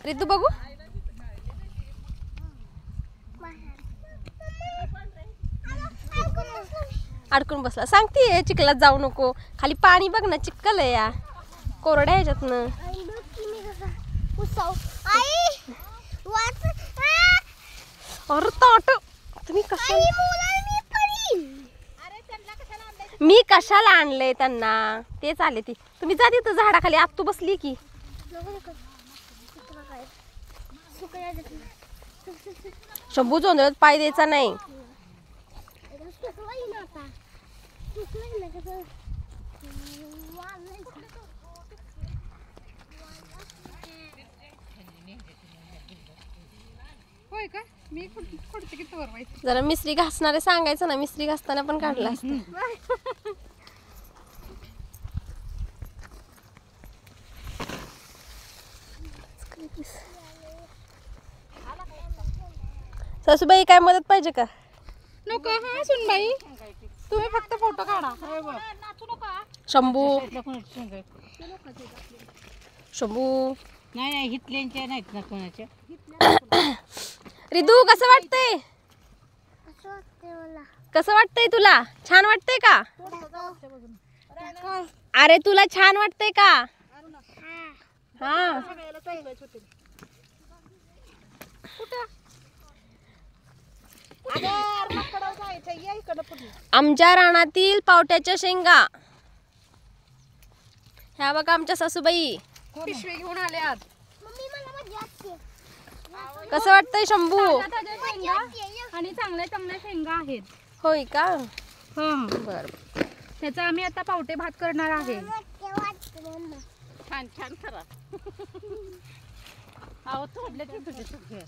रितू बघू अडकून बसला. सांगते चिखलात जाऊ नको. खाली पाणी बघ ना, चिखल आहे या कोरड्या ह्याच्यातनं. अरे ताट तुम्ही मी कशाला आणलंय त्यांना, तेच आले ती. तुम्ही जा तिथं झाडाखाली. आत तू बसली की. शंभू जोंधळ्यात पाय द्यायचा नाही. जरा मिसरी घासणारे सांगायचं ना, मिसरी घासताना पण काढला असतं. सासूबाई काय मदत पाहिजे का? नको. हा सुनबाई तुम्ही फक्त फोटो काढा. शंभू शंभू नाही नाही हितल्यांच्या नाहीत ना कोणाच्या. रिदू कसं वाटतंय? कसं वाटतंय तुला? छान वाटतंय का? अरे तुला छान वाटतंय का? हा. आमच्या रानातील पावट्याच्या शेंगा. ह्या बघा आमच्या सासूबाई पिशवी घेऊन आले आज. कसं वाटतंय शंभू? आणि चांगल्या चांगल्या शेंगा आहेत. होय का? बर. त्याचा आम्ही आता पावटे भात करणार आहे. छान छान करा. अहो तोडले तुझे सगळे.